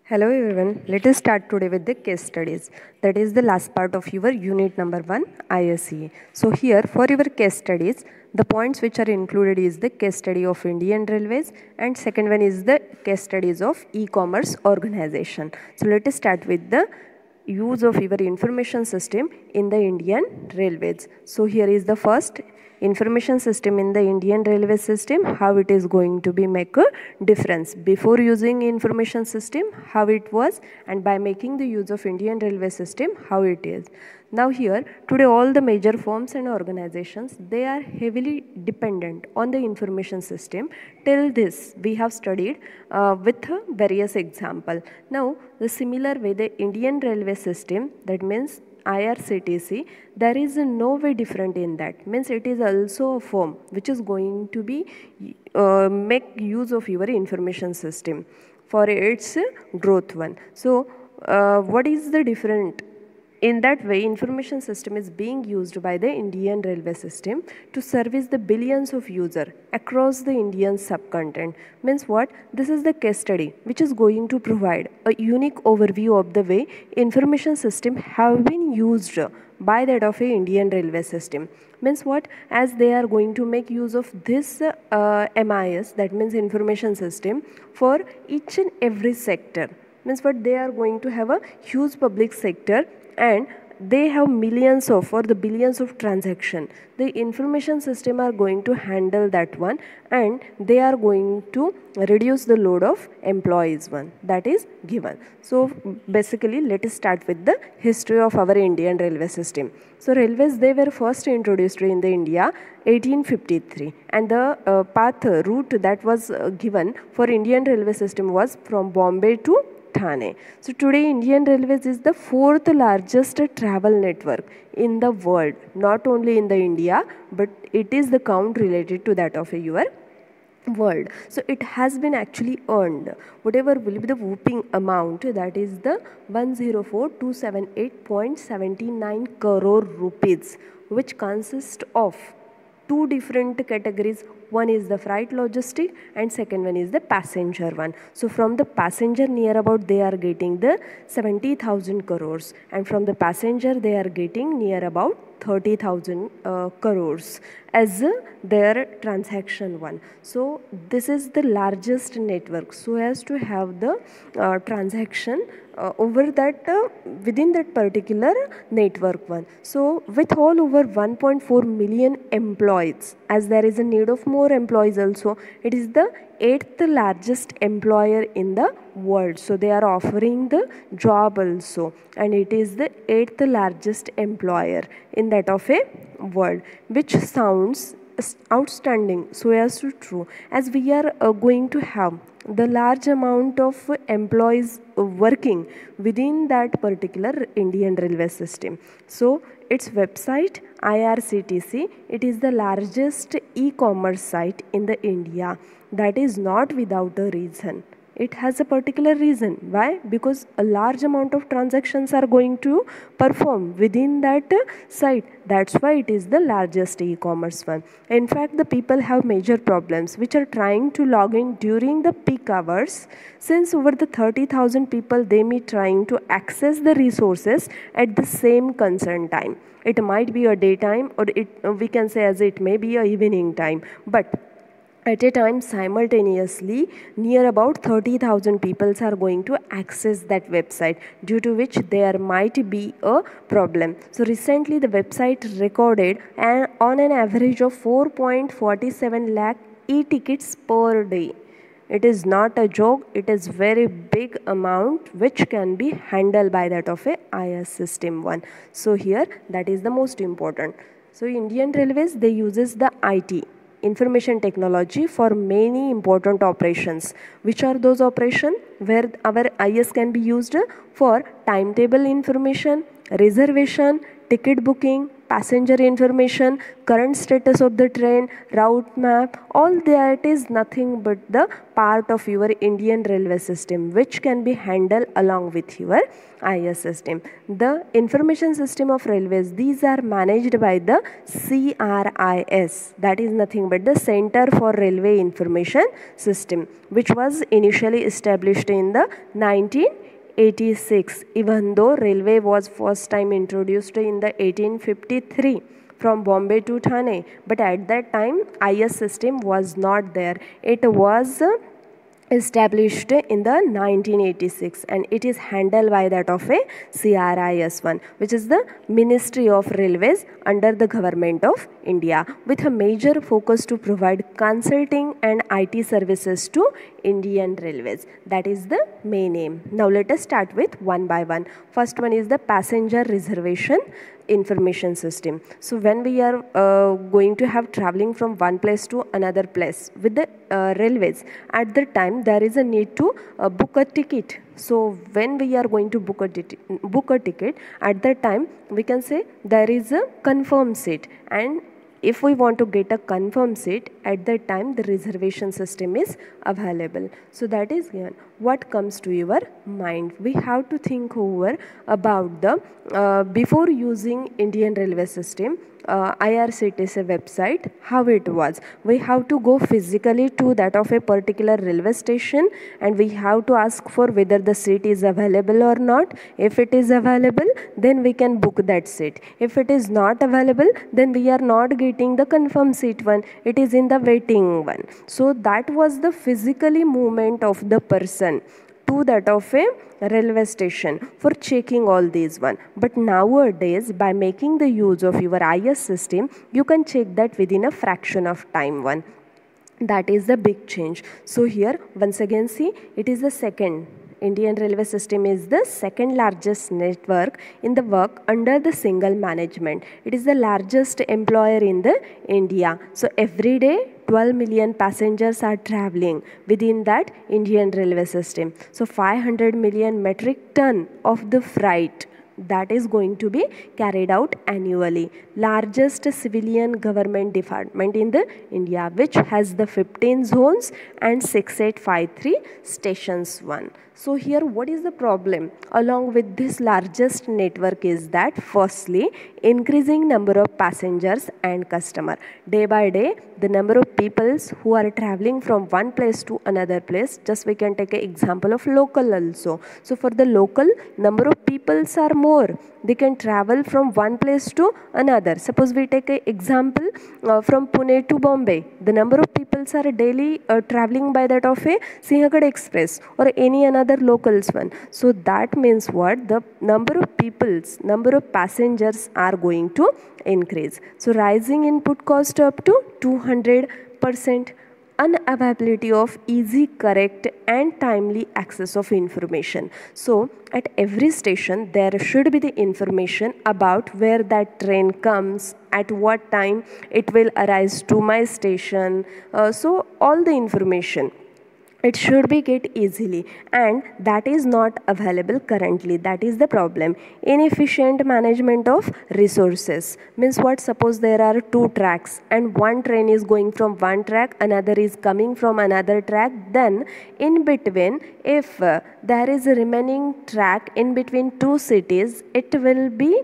Hello everyone, let us start today with the case studies. That is the last part of your unit number 1 ISE. So here for your case studies, the points which are included is the case study of Indian Railways and second one is the case studies of e-commerce organization. So let us start with the use of your information system in the Indian Railways. So here is the first information system in the Indian railway system, how it is going to be make a difference before using information system, how it was, and by making the use of Indian railway system, how it is. Now here today all the major firms and organizations, they are heavily dependent on the information system. Till this we have studied with various example. Now the similar way the Indian railway system, that means IRCTC, there is no way different in that. Means it is also a firm which is going to be make use of your information system for its growth one. So what is the different? In that way, information system is being used by the Indian railway system to service the billions of users across the Indian subcontinent. Means what? This is the case study which is going to provide a unique overview of the way information system have been used by that of a Indian railway system. Means what? As they are going to make use of this MIS, that means information system, for each and every sector. Means what? They are going to have a huge public sector and they have millions of or the billions of transaction. The information system are going to handle that one and they are going to reduce the load of employees one, that is given. So basically let us start with the history of our Indian railway system. So railways, they were first introduced in the India 1853 and the path route that was given for Indian railway system was from Bombay to Thane. So today Indian Railways is the fourth largest travel network in the world, not only in the India, but it is the count related to that of your world. So it has been actually earned whatever will be the whooping amount, that is the 104,278.79 crore rupees, which consists of two different categories. One is the freight logistic and second one is the passenger one. So from the passenger near about they are getting the 70,000 crores and from the passenger they are getting near about 30,000 crores as their transaction one. So this is the largest network so as to have the transaction over that within that particular network one. So with all over 1.4 million employees, as there is a need of more employees also, it is the 8th largest employer in the world. So they are offering the job also and it is the 8th largest employer in that of a world, which sounds outstanding so as to true, as we are going to have the large amount of employees working within that particular Indian railway system. So its website IRCTC, it is the largest e-commerce site in the India. That is not without a reason. It has a particular reason. Why? Because a large amount of transactions are going to perform within that site. That's why it is the largest e-commerce one. In fact, the people have major problems which are trying to log in during the peak hours. Since over the 30,000 people, they may trying to access the resources at the same concerned time. It might be a daytime or we can say as it may be a evening time. But at a time simultaneously near about 30,000 people are going to access that website, due to which there might be a problem. So recently the website recorded on an average of 4.47 lakh e-tickets per day. It is not a joke, it is very big amount which can be handled by that of a IS system one. So here that is the most important. So Indian Railways, they uses the IT, information technology, for many important operations. Which are those operations? Where our IS can be used for timetable information, reservation, ticket booking, passenger information, current status of the train, route map, all that is nothing but the part of your Indian railway system, which can be handled along with your IS system. The information system of railways, these are managed by the CRIS, that is nothing but the Center for Railway Information System, which was initially established in the 1986, even though railway was first time introduced in the 1853 from Bombay to Thane, but at that time IS system was not there. It was established in the 1986 and it is handled by that of a CRIS1, which is the Ministry of Railways under the Government of India, with a major focus to provide consulting and IT services to Indian Railways. That is the main aim. Now let us start with one by one. First one is the passenger reservation information system. So when we are going to have traveling from one place to another place with the railways, at the time there is a need to book a ticket. So when we are going to book a ticket, at that time we can say there is a confirm seat, and if we want to get a confirmed seat, at that time the reservation system is available. So that is what comes to your mind. We have to think over about the before using Indian railway system, IRCTC website, how it was. We have to go physically to that of a particular railway station and we have to ask for whether the seat is available or not. If it is available, then we can book that seat. If it is not available, then we are not getting the confirmed seat one. It is in the waiting one. So that was the physically movement of the person to that of a railway station for checking all these one. But nowadays, by making the use of your IS system, you can check that within a fraction of time one. That is the big change. So here once again see, it is the second. Indian railway system is the second largest network in the work under the single management. It is the largest employer in the India. So every day 12 million passengers are traveling within that Indian railway system. So 500 million metric ton of the freight that is going to be carried out annually. Largest civilian government department in the India, which has the 15 zones and 6853 stations one. So here what is the problem along with this largest network is that firstly increasing number of passengers and customer. Day by day the number of peoples who are traveling from one place to another place, just we can take an example of local also. So for the local, number of peoples are more. They can travel from one place to another. Suppose we take an example from Pune to Bombay. The number of peoples are daily traveling by that of a Sinhagad Express or any another locals one. So that means what? The number of peoples, number of passengers are going to increase. So rising input cost up to 200%. Unavailability of easy, correct and timely access of information. So at every station there should be the information about where that train comes, at what time it will arrive to my station. So all the information, it should be get easily, and that is not available currently. That is the problem. Inefficient management of resources means what? Suppose there are two tracks and one train is going from one track, another is coming from another track. Then in between, if there is a remaining track in between two cities, it will be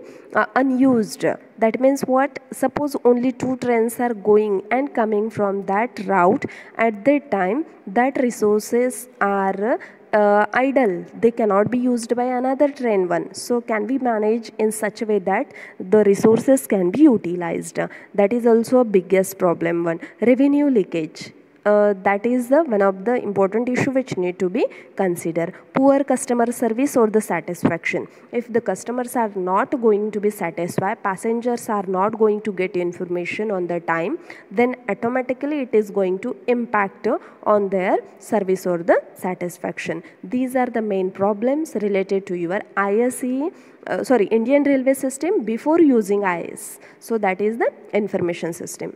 unused. That means what? Suppose only two trains are going and coming from that route. At that time that resources are idle. They cannot be used by another train one. So can we manage in such a way that the resources can be utilized? That is also a biggest problem one. Revenue leakage. That is one of the important issue which need to be considered. Poor customer service or the satisfaction. If the customers are not going to be satisfied, passengers are not going to get information on the time, then automatically it is going to impact on their service or the satisfaction. These are the main problems related to your Indian railway system before using IS. So that is the information system.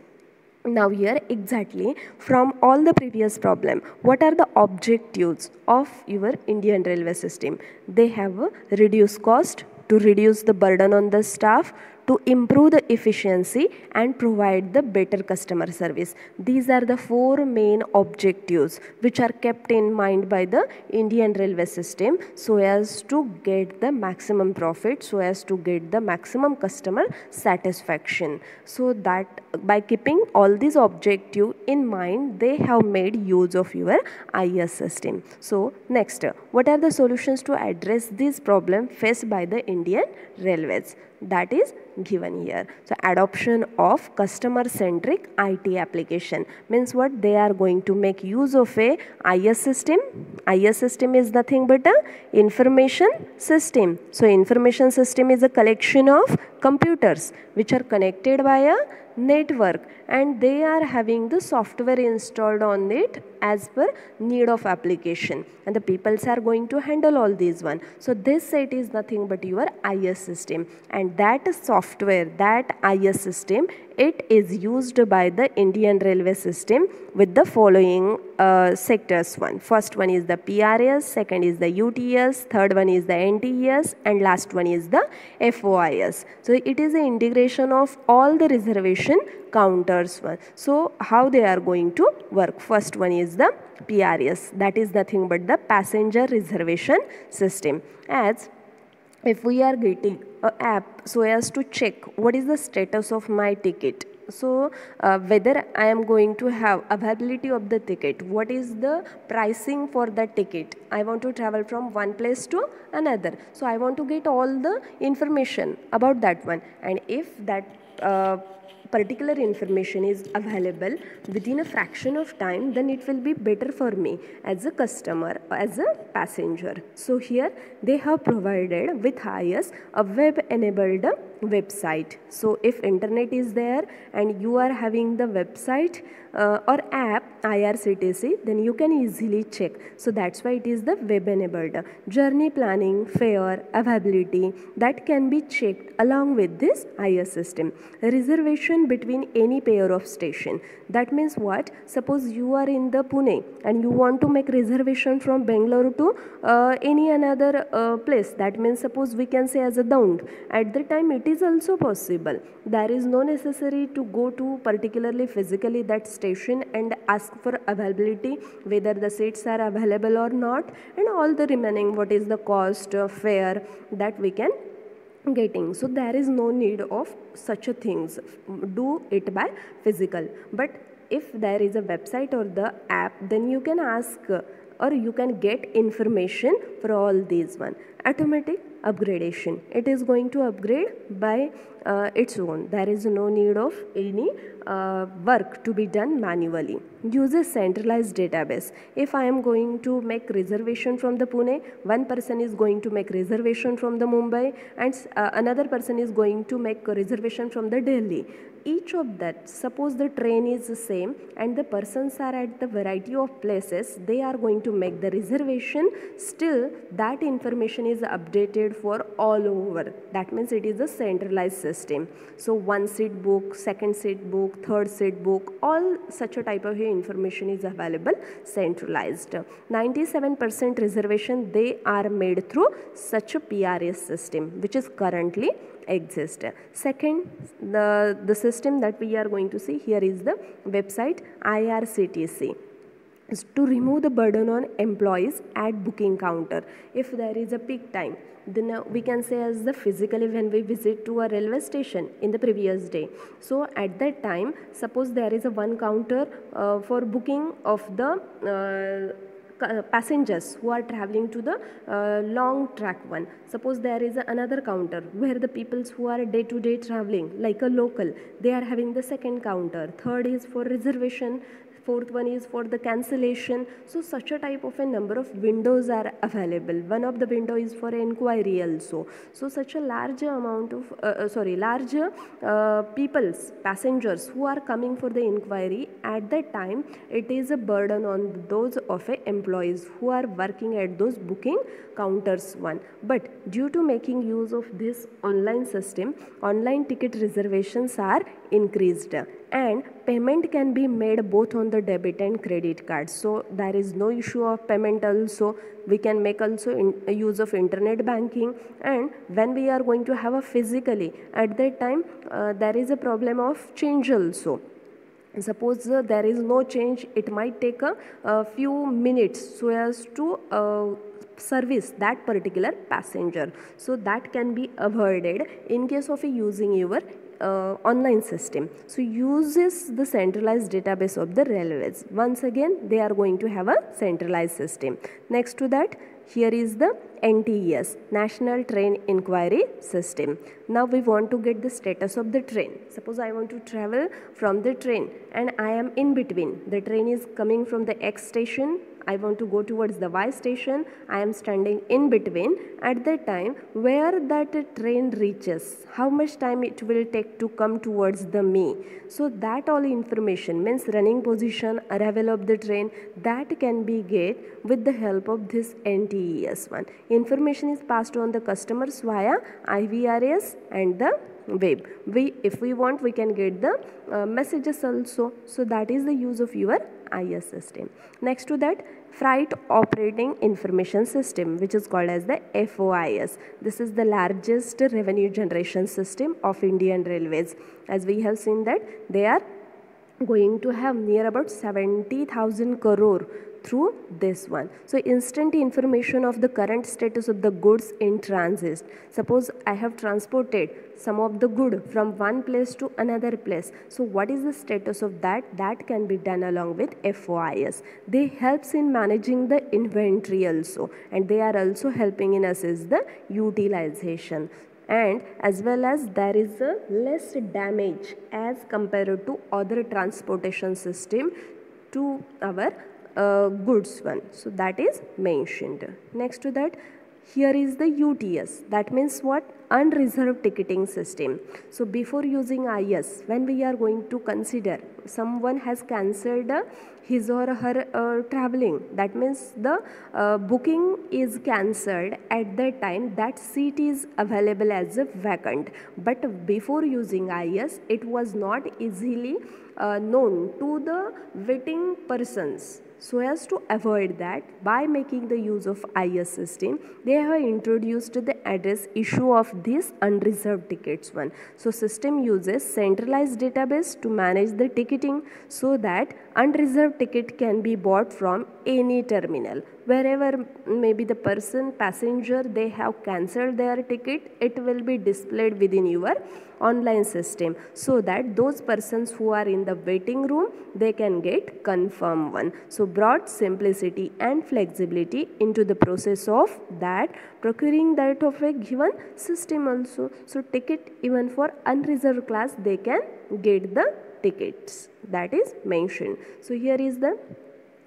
Now here exactly from all the previous problem, what are the objectives of your Indian railway system? They have a reduced cost, to reduce the burden on the staff, to improve the efficiency and provide the better customer service. These are the 4 main objectives which are kept in mind by the Indian railway system so as to get the maximum profit, so as to get the maximum customer satisfaction. So that by keeping all these objectives in mind, they have made use of your IS system. So next, what are the solutions to address this problem faced by the Indian railways? That is given here. So adoption of customer centric IT application means what? They are going to make use of a IS system. IS system is nothing but a information system. So information system is a collection of computers which are connected via network, and they are having the software installed on it as per need of application, and the peoples are going to handle all these one. So this set is nothing but your IS system, and that software, that IS system, it is used by the Indian railway system with the following sectors. First one is the PRS, second is the UTS, third one is the NTS, and last one is the FOIS. So it is an integration of all the reservation counters. So how they are going to work? First one is the PRS, that is nothing but the passenger reservation system. As if we are getting an app so as to check what is the status of my ticket, so whether I am going to have availability of the ticket, what is the pricing for that ticket, I want to travel from one place to another, so I want to get all the information about that one, and if that particular information is available within a fraction of time, then it will be better for me as a customer, as a passenger. So here they have provided with IS a web enabled website. So if internet is there and you are having the website or app IRCTC, then you can easily check. So that's why it is the web enabled. Journey planning, fare, availability, that can be checked along with this IS system. Reservation between any pair of station. That means what? Suppose you are in the Pune and you want to make reservation from Bangalore to any another place. That means suppose we can say as a Daund. At the time it is also possible. There is no necessary to go to particularly physically that station and ask for availability, whether the seats are available or not, and all the remaining, what is the cost, fare, that we can getting. So there is no need of such a things. Do it by physical. But if there is a website or the app, then you can ask or you can get information for all these one. Automatic upgradation. It is going to upgrade by its own. There is no need of any work to be done manually. Uses centralized database. If I am going to make reservation from the Pune, one person is going to make reservation from the Mumbai, and another person is going to make a reservation from the Delhi. Each of that, suppose the train is the same and the persons are at the variety of places, they are going to make the reservation, still that information is updated for all over. That means it is a centralized system. So one seat book, second seat book, third seat book, all such a type of information is available centralized. 97% reservation, they are made through such a PRS system which is currently exist. Second, the system that we are going to see here is the website IRCTC. To remove the burden on employees at booking counter. If there is a peak time, then we can say as the physically when we visit to a railway station in the previous day. So at that time, suppose there is a one counter for booking of the passengers who are traveling to the long track one. Suppose there is another counter where the peoples who are day-to-day traveling like a local, they are having the second counter. Third is for reservation. Fourth one is for the cancellation. So such a type of a number of windows are available. One of the window is for inquiry also. So such a large amount of peoples, passengers who are coming for the inquiry, at that time it is a burden on those of employees who are working at those booking counters one. But due to making use of this online system, online ticket reservations are increased. and payment can be made both on the debit and credit card. So there is no issue of payment also. We can make also use of internet banking, and when we are going to have a physically, at that time there is a problem of change also. Suppose there is no change, it might take a few minutes so as to service that particular passenger. So that can be avoided in case of using your online system. So uses the centralized database of the railways. Once again, they are going to have a centralized system. Next to that, here is the NTES, National Train Inquiry System. Now we want to get the status of the train. Suppose I want to travel from the train and I am in between. The train is coming from the X station. I want to go towards the Y station. I am standing in between. At that time, where that train reaches, how much time it will take to come towards the me. So that all information means running position, arrival of the train, that can be get with the help of this NTES one. Information is passed on the customers via IVRS and the web. If we want, we can get the messages also. So that is the use of your IS system. Next to that, Freight Operating Information System, which is called as the FOIS. This is the largest revenue generation system of Indian Railways. As we have seen that they are going to have near about 70,000 crore through this one. So instant information of the current status of the goods in transit. Suppose I have transported some of the good from one place to another place. So what is the status of that? That can be done along with FOIS. They helps in managing the inventory also, and they are also helping in assist the utilization. And as well as there is a less damage as compared to other transportation system to our goods one. So that is mentioned. Next to that, here is the UTS. That means what? Unreserved ticketing system. So before using IS, when we are going to consider someone has cancelled his or her traveling, that means the booking is cancelled. At that time, that seat is available as a vacant. But before using IS, it was not easily known to the waiting persons. So as to avoid that, by making the use of IS system, they have introduced the address issue of these unreserved tickets one. So system uses centralized database to manage the ticketing so that unreserved ticket can be bought from any terminal. Wherever maybe the passenger, they have cancelled their ticket, it will be displayed within your online system, so that those persons who are in the waiting room, they can get confirmed one. So brought simplicity and flexibility into the process of that procuring that of a given system also. So ticket even for unreserved class, they can get the tickets. That is mentioned. So here is the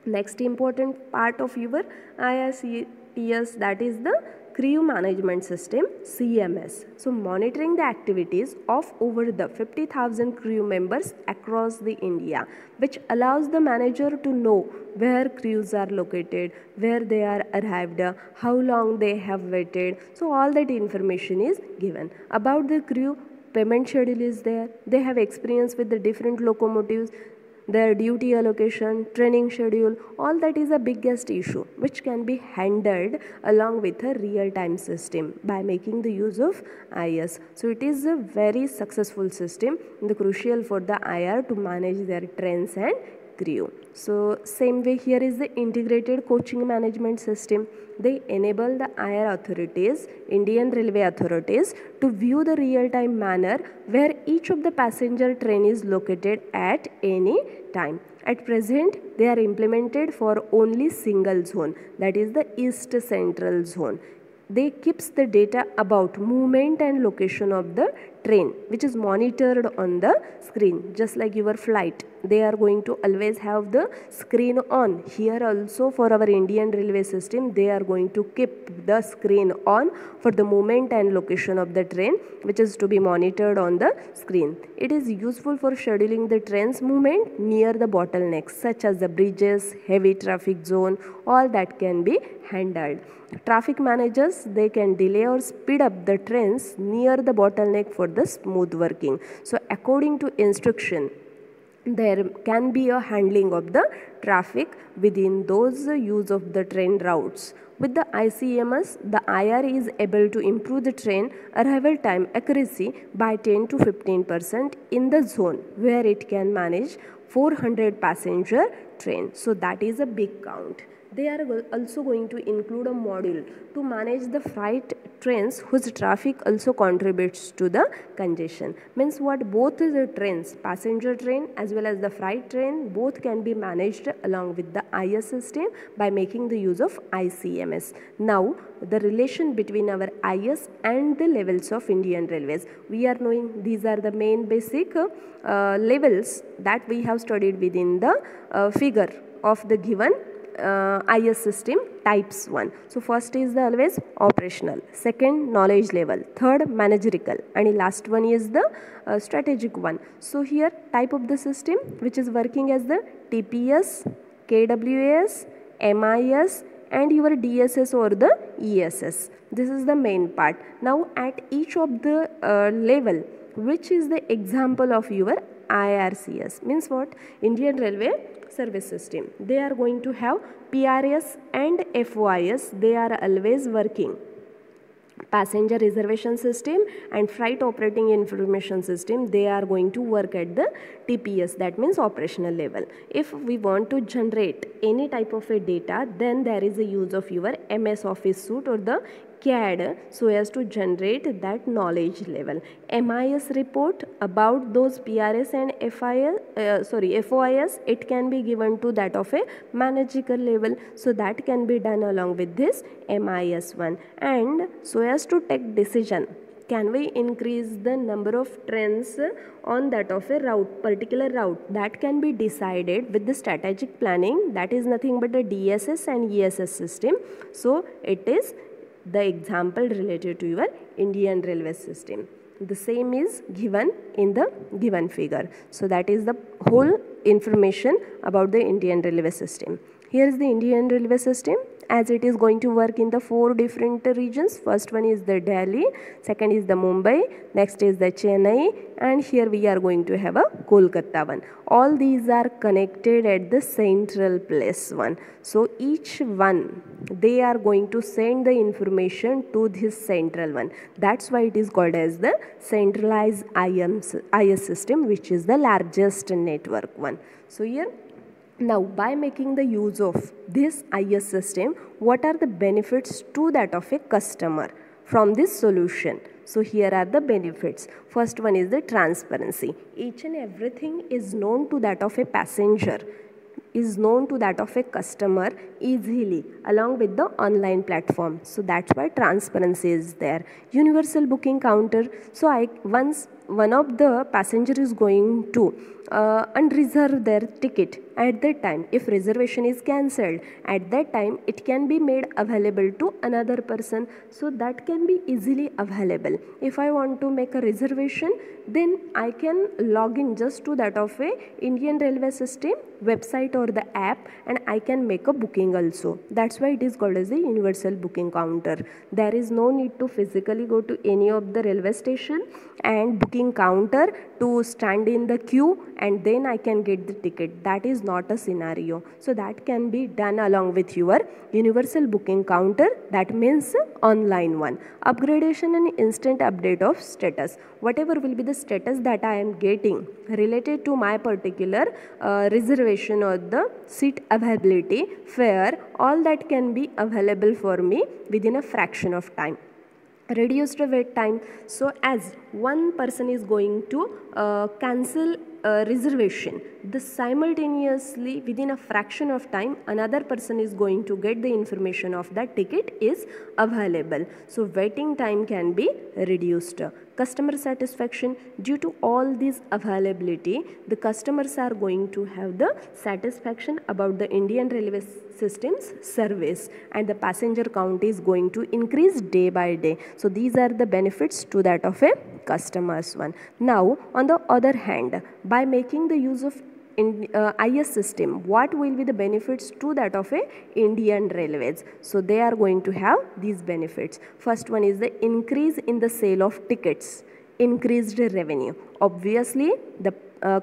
next important part of your IRCTS, that is the Crew Management System, CMS. So monitoring the activities of over the 50,000 crew members across the India, which allows the manager to know where crews are located, where they are arrived, how long they have waited. So all that information is given. About the crew, payment schedule is there. They have experience with the different locomotives, their duty allocation, training schedule, all that is the biggest issue which can be handled along with a real-time system by making the use of IS. So it is a very successful system, crucial for the IR to manage their trains and crew. So same way, here is the integrated coaching management system. They enable the IR authorities, Indian Railway authorities, to view the real-time manner where each of the passenger train is located at any time. At present, they are implemented for only single zone, that is the East Central Zone. They keeps the data about movement and location of the train, which is monitored on the screen, just like your flight. They are going to always have the screen on. Here also for our Indian railway system, they are going to keep the screen on for the movement and location of the train, which is to be monitored on the screen. It is useful for scheduling the train's movement near the bottlenecks, such as the bridges, heavy traffic zone, all that can be handled. Traffic managers, they can delay or speed up the trains near the bottleneck for the smooth working. So according to instruction, there can be a handling of the traffic within those use of the train routes. With the ICMS, the IR is able to improve the train arrival time accuracy by 10 to 15% in the zone where it can manage 400 passenger train. So that is a big count. They are also going to include a module to manage the freight trains whose traffic also contributes to the congestion. Means what, both the trains, passenger train as well as the freight train, both can be managed along with the IS system by making the use of ICMS. Now the relation between our IS and the levels of Indian Railways. We are knowing these are the main basic levels that we have studied within the figure of the given IS system types 1. So first is the always operational, second knowledge level, third managerial, and last one is the strategic one. So here type of the system which is working as the TPS, KWS, MIS and your DSS or the ESS. This is the main part. Now at each of the level, which is the example of your IRCS, means what, Indian Railway Service System. They are going to have PRS and FOIS. They are always working. Passenger reservation system and freight operating information system, they are going to work at the TPS, that means operational level. If we want to generate any type of a data, then there is a use of your MS Office suite or the CAD so as to generate that knowledge level. MIS report about those PRS and FOIS, it can be given to that of a managerial level. So that can be done along with this MIS one. And so as to take decision, can we increase the number of trains on that of a route, particular route? That can be decided with the strategic planning. That is nothing but a DSS and ESS system. So it is the example related to your Indian Railway system. The same is given in the given figure. So that is the whole information about the Indian Railway system. Here is the Indian Railway system as it is going to work in the 4 different regions. First one is the Delhi, second is the Mumbai, next is the Chennai, and here we are going to have a Kolkata one. All these are connected at the central place one. So each one, they are going to send the information to this central one. That's why it is called as the centralized IS system, which is the largest network one. So here, now by making the use of this IS system, what are the benefits to that of a customer from this solution? So here are the benefits. First one is the transparency. Each and everything is known to that of a passenger, is known to that of a customer easily along with the online platform. So that's why transparency is there. Universal booking counter. So once one of the passenger is going to unreserve their ticket, at that time if reservation is cancelled, at that time it can be made available to another person. So that can be easily available. If I want to make a reservation, then I can log in just to that of a Indian Railway system website or the app, and I can make a booking also. That's why it is called as a universal booking counter. There is no need to physically go to any of the railway station and booking counter to stand in the queue and then I can get the ticket. That is not a scenario. So that can be done along with your universal booking counter, that means online one. Upgradation and instant update of status. Whatever will be the status that I am getting related to my particular reservation or the seat availability, fare, all that can be available for me within a fraction of time. Reduced wait time. So as one person is going to cancel reservation, the simultaneously within a fraction of time another person is going to get the information of that ticket is available. So waiting time can be reduced. Customer satisfaction. Due to all this availability, the customers are going to have the satisfaction about the Indian Railway system's service, and the passenger count is going to increase day by day. So these are the benefits to that of a customer's one. Now on the other hand, by making the use of IS system, what will be the benefits to that of a Indian Railways? So they are going to have these benefits. First one is the increase in the sale of tickets, increased revenue. Obviously the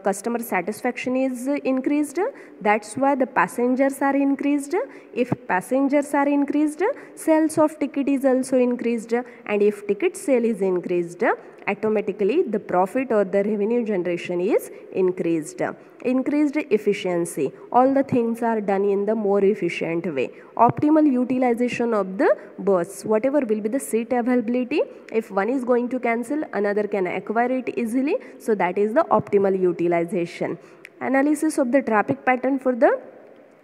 customer satisfaction is increased, that's why the passengers are increased. If passengers are increased, sales of ticket is also increased, and if ticket sale is increased, automatically the profit or the revenue generation is increased. Increased efficiency, all the things are done in the more efficient way. Optimal utilization of the berths, whatever will be the seat availability, if one is going to cancel, another can acquire it easily, so that is the optimal utilization. Analysis of the traffic pattern for the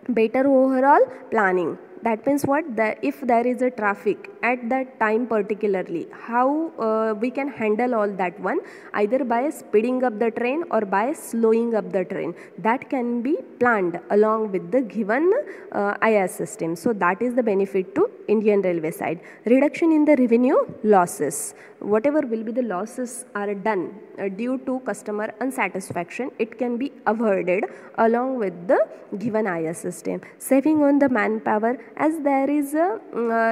better overall planning. That means what? That if there is a traffic at that time particularly, how we can handle all that one, either by speeding up the train or by slowing up the train. That can be planned along with the given IS system. So that is the benefit to Indian Railway side. Reduction in the revenue losses. Whatever will be the losses are done due to customer unsatisfaction, it can be avoided along with the given IS system. Saving on the manpower, as there is a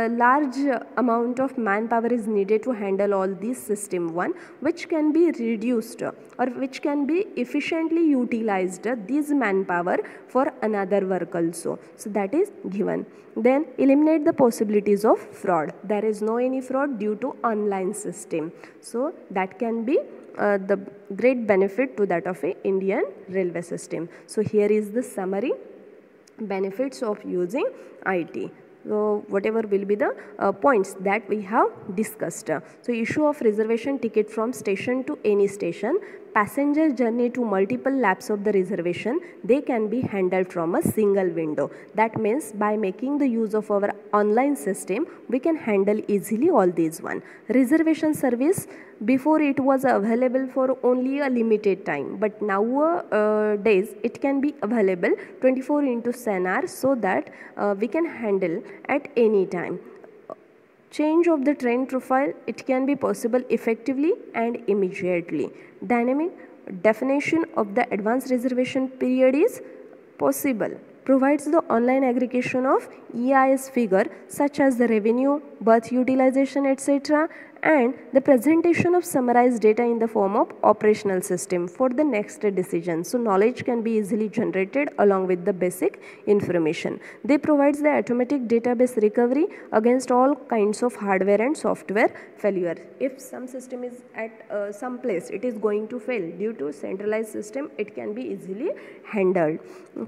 large amount of manpower is needed to handle all these system one, which can be reduced or which can be efficiently utilized, this manpower for another work also. So that is given. Then eliminate the possibilities of fraud. There is no any fraud due to online system. So that can be the great benefit to that of a Indian railway system. So here is the summary benefits of using IT. So whatever will be the points that we have discussed. So issue of reservation ticket from station to any station, passenger journey to multiple laps of the reservation, they can be handled from a single window. That means by making the use of our online system, we can handle easily all these one. Reservation service, before it was available for only a limited time, but nowadays it can be available 24/7 hours, so that we can handle at any time. Change of the train profile, it can be possible effectively and immediately. Dynamic definition of the advanced reservation period is possible. Provides the online aggregation of EIS figure such as the revenue, berth utilization, etc., and the presentation of summarized data in the form of operational system for the next decision. So knowledge can be easily generated along with the basic information. They provides the automatic database recovery against all kinds of hardware and software failure. If some system is at some place, it is going to fail due to centralized system, it can be easily handled.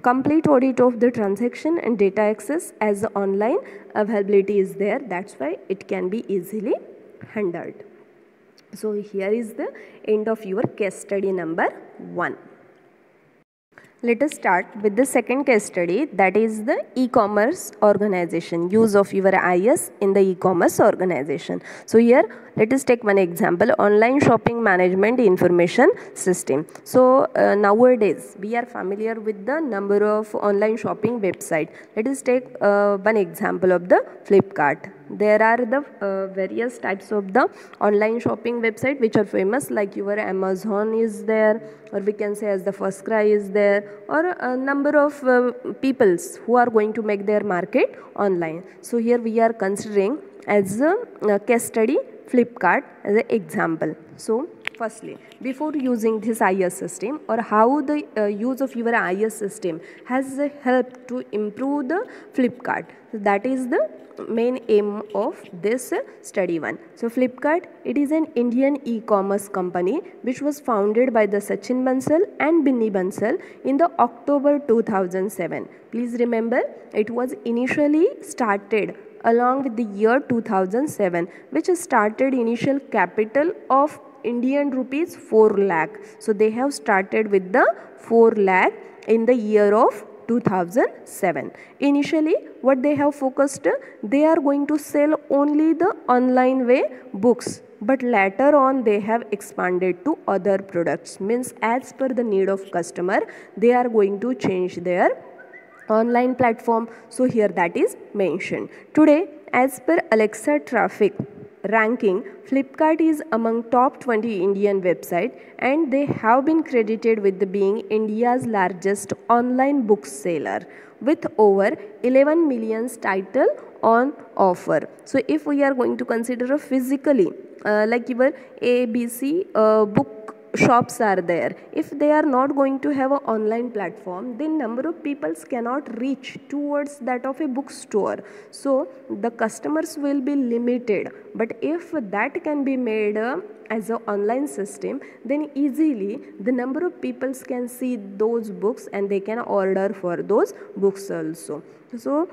Complete audit of the transaction and data access, as the online availability is there, that's why it can be easily handled. So here is the end of your case study number 1. Let us start with the second case study, that is the e-commerce organization, use of your IS in the e-commerce organization. So here let us take one example, online shopping management information system. So nowadays we are familiar with the number of online shopping website. Let us take one example of the Flipkart. There are the various types of the online shopping website which are famous, like your Amazon is there, or we can say as the FirstCry is there, or a number of peoples who are going to make their market online. So here we are considering as a case study Flipkart as an example. So firstly, before using this IS system, or how the use of your IS system has helped to improve the Flipkart, that is the main aim of this study 1. So Flipkart, it is an Indian e-commerce company which was founded by the Sachin Bansal and Binny Bansal in the October 2007. Please remember, it was initially started along with the year 2007, which started initial capital of Indian rupees 4 lakh. So they have started with the 4 lakh in the year of 2007. Initially, what they have focused, they are going to sell only the online way books, but later on they have expanded to other products. Means as per the need of customer, they are going to change their online platform. So here that is mentioned. Today, as per Alexa traffic ranking, Flipkart is among top 20 Indian website, and they have been credited with being India's largest online book seller with over 11 million titles on offer. So if we are going to consider physically like your ABC book shops are there. If they are not going to have an online platform, then number of people cannot reach towards that of a bookstore, so the customers will be limited. But if that can be made as an online system, then easily the number of people can see those books and they can order for those books also. So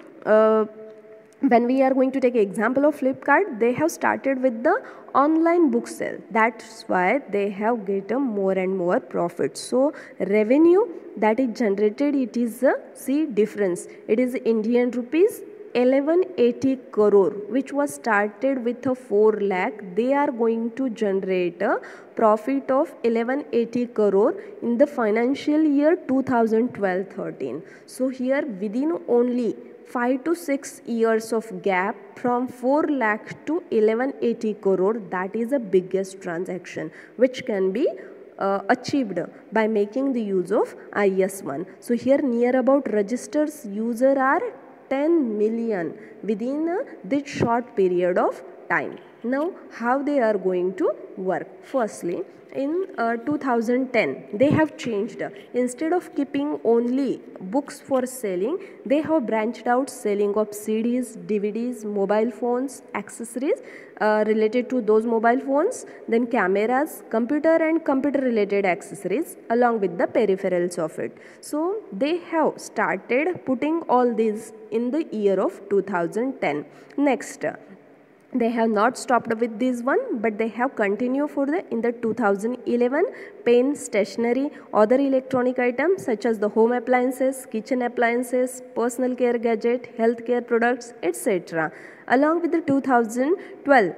when we are going to take example of Flipkart, they have started with the online book sale. That's why they have get a more and more profit. So revenue that is generated, it is a see difference. It is Indian rupees 1180 crore, which was started with a 4 lakh. They are going to generate a profit of 1180 crore in the financial year 2012-13. So here within only 5 to 6 years of gap from 4 lakh to 1180 crore, that is the biggest transaction which can be achieved by making the use of IS1. So here near about registers user are 10 million within this short period of time. Now how they are going to work? Firstly, in 2010 they have changed. Instead of keeping only books for selling, they have branched out selling of CDs, DVDs, mobile phones, accessories related to those mobile phones, then cameras, computer and computer related accessories along with the peripherals of it. So they have started putting all these in the year of 2010. Next, they have not stopped with this one, but they have continued for the in the 2011 pen, stationery, other electronic items such as the home appliances, kitchen appliances, personal care gadget, healthcare products, etc. Along with the 2012,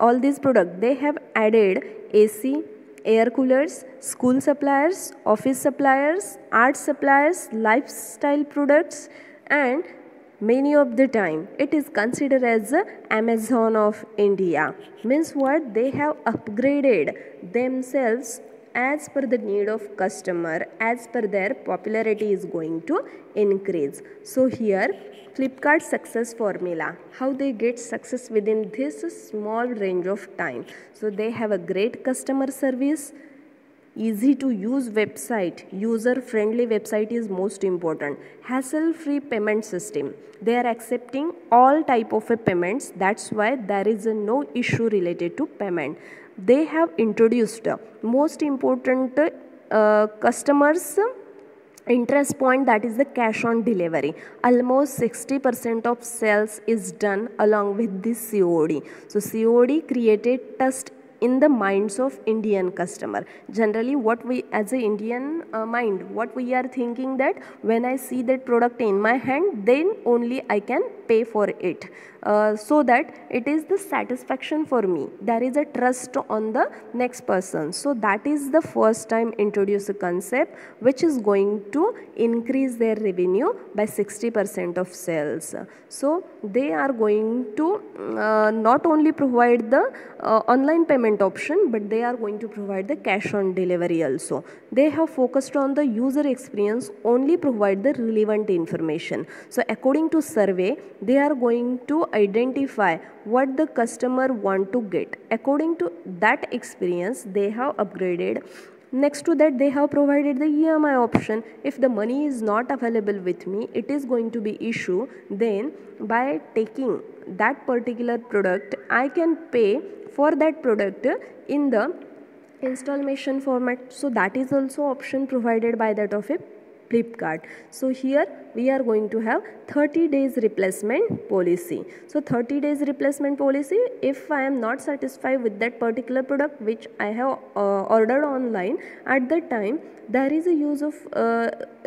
all these products they have added AC, air coolers, school suppliers, office suppliers, art suppliers, lifestyle products, and many of the time it is considered as the Amazon of India. Means what? They have upgraded themselves as per the need of customer, as per their popularity is going to increase. So here Flipkart success formula, how they get success within this small range of time. So they have a great customer service, easy to use website, user friendly website is most important, hassle free payment system. They are accepting all type of payments, that's why there is no issue related to payment. They have introduced most important customers interest point, that is the cash on delivery. Almost 60% of sales is done along with this COD. So COD created trust in the minds of Indian customer. Generally what we as a Indian mind, what we are thinking that when I see that product in my hand, then only I can pay for it. So that it is the satisfaction for me. There is a trust on the next person. So that is the first time introduced a concept which is going to increase their revenue by 60% of sales. So they are going to not only provide the online payment option, but they are going to provide the cash on delivery also. They have focused on the user experience, only provide the relevant information. So according to survey, they are going to identify what the customer want to get. According to that experience, they have upgraded. Next to that, they have provided the EMI option. If the money is not available with me, it is going to be issue, then by taking that particular product, I can pay for that product in the installation format. So that is also option provided by that of a Flipkart. So here we are going to have 30 days replacement policy. So 30 days replacement policy, if I am not satisfied with that particular product which I have ordered online, at that time there is a use of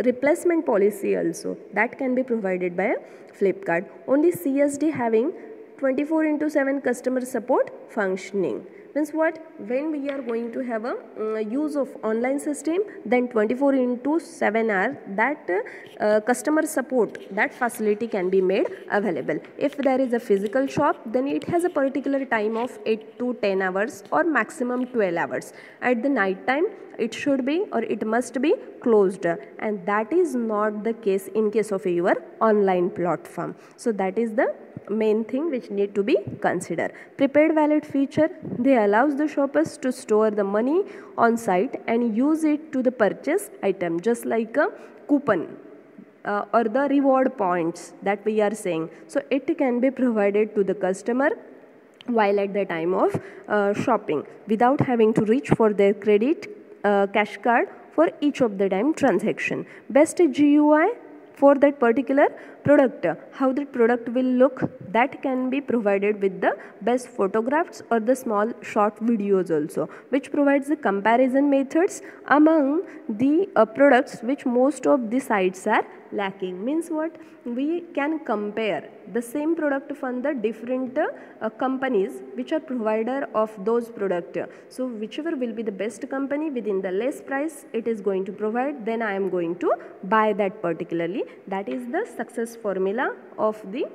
replacement policy also that can be provided by Flipkart. Only CSD having 24/7 customer support functioning. Means what? When we are going to have a use of online system, then 24/7 hour that customer support, that facility can be made available. If there is a physical shop, then it has a particular time of 8 to 10 hours or maximum 12 hours. At the night time, it should be or it must be closed, and that is not the case in case of your online platform. So that is the main thing which need to be considered. Prepaid wallet feature, they allows the shoppers to store the money on site and use it to the purchase item, just like a coupon or the reward points that we are saying. So it can be provided to the customer while at the time of shopping without having to reach for their credit cash card for each of the time transaction. Best GUI for that particular product, how the product will look, that can be provided with the best photographs or the small short videos also, which provides the comparison methods among the products which most of the sites are lacking. Means what? We can compare the same product from the different companies which are provider of those product. So whichever will be the best company within the less price it is going to provide, then I am going to buy that particularly. That is the success formula of the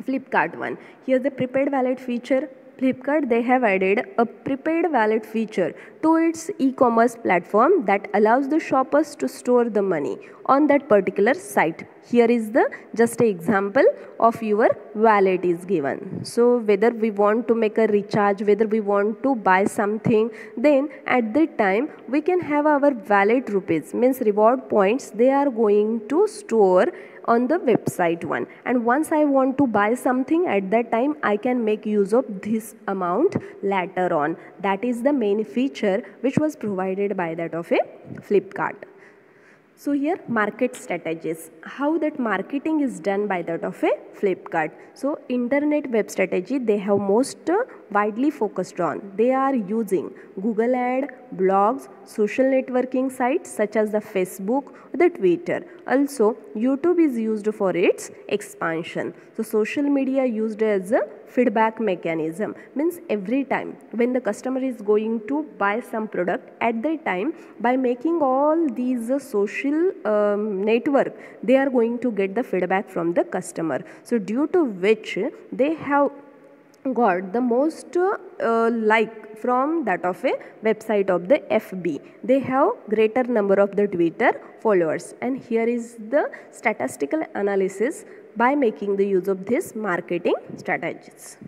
Flipkart one. Here the prepaid wallet feature. Flipkart, they have added a prepaid wallet feature to its e-commerce platform that allows the shoppers to store the money on that particular site. Here is the just an example of your wallet is given. So whether we want to make a recharge, whether we want to buy something, then at that time we can have our wallet rupees, means reward points, they are going to store on the website one, and once I want to buy something, at that time I can make use of this amount later on. That is the main feature which was provided by that of a Flipkart. So here market strategies, how that marketing is done by that of a Flipkart. So internet web strategy, they have most widely focused on. They are using Google ad, blogs, social networking sites such as the Facebook or the Twitter. Also YouTube is used for its expansion. So social media used as a feedback mechanism, means every time when the customer is going to buy some product, at that time by making all these social network, they are going to get the feedback from the customer. So due to which they have got the most like from that of a website of the FB. They have greater number of the Twitter followers, and here is the statistical analysis by making the use of this marketing strategies.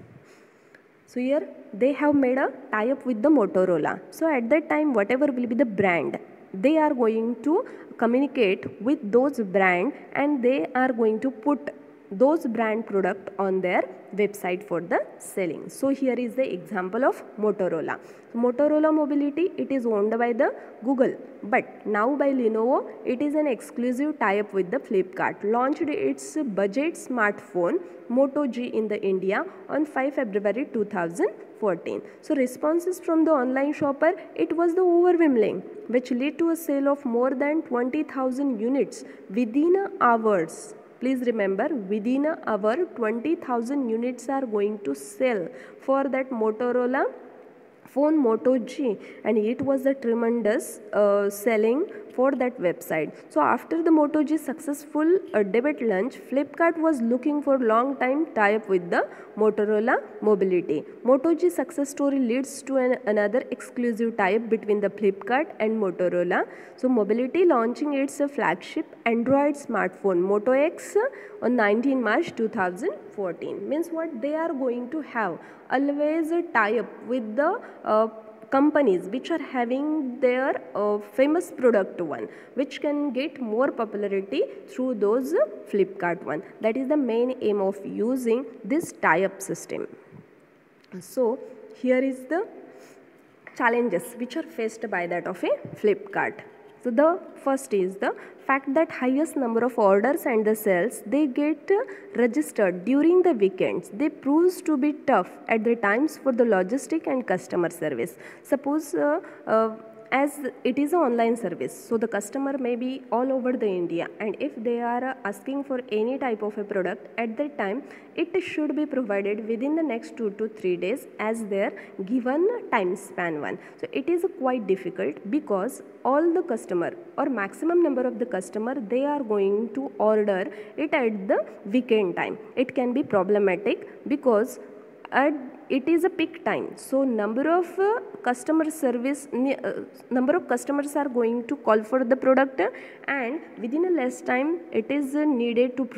So here they have made a tie-up with the Motorola. So at that time whatever will be the brand, they are going to communicate with those brand and they are going to put those brand product on their website for the selling. So here is the example of Motorola. Motorola Mobility, it is owned by the Google, but now by Lenovo, it is an exclusive tie-up with the Flipkart. Launched its budget smartphone Moto G in the India on 5 February 2014. So responses from the online shopper, it was the overwhelming, which led to a sale of more than 20,000 units within hours. Please remember, within an hour 20,000 units are going to sell for that Motorola phone Moto G, and it was a tremendous selling for that website. So after the Moto G successful debut launch, Flipkart was looking for long time tie-up with the Motorola Mobility. Moto G success story leads to another exclusive tie-up between the Flipkart and Motorola. So Mobility launching its flagship Android smartphone Moto X on 19 March 2014. Means what? They are going to have always a tie-up with the companies which are having their famous product one, which can get more popularity through those Flipkart one. That is the main aim of using this tie-up system. So here is the challenges which are faced by that of a Flipkart. So the first is the fact that highest number of orders and the sales, they get registered during the weekends. They proves to be tough at the times for the logistic and customer service. Suppose as it is an online service, so the customer may be all over the India, and if they are asking for any type of a product, at that time it should be provided within the next 2 to 3 days as their given time span one. So it is quite difficult because all the customer or maximum number of the customer, they are going to order it at the weekend time. It can be problematic because it is a peak time, so number of customers are going to call for the product, and within a less time it is needed to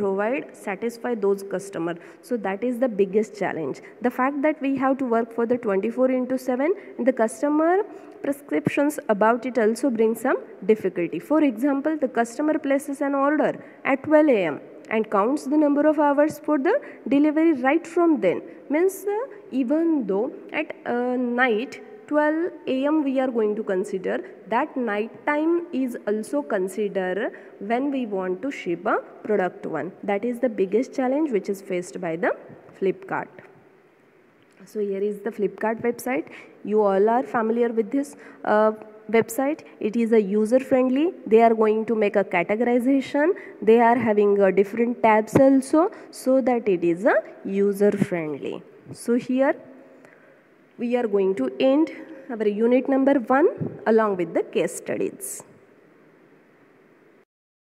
satisfy those customers. So that is the biggest challenge, the fact that we have to work for the 24/7, and the customer prescriptions about it also bring some difficulty. For example, the customer places an order at 12 a.m. and counts the number of hours for the delivery right from then. Means even though at night 12 a.m. we are going to consider, that night time is also considered when we want to ship a product one. That is the biggest challenge which is faced by the Flipkart. So here is the Flipkart website. You all are familiar with this website. It is a user friendly. They are going to make a categorization. They are having different tabs also, so that it is a user friendly. So here we are going to end our unit number 1 along with the case studies.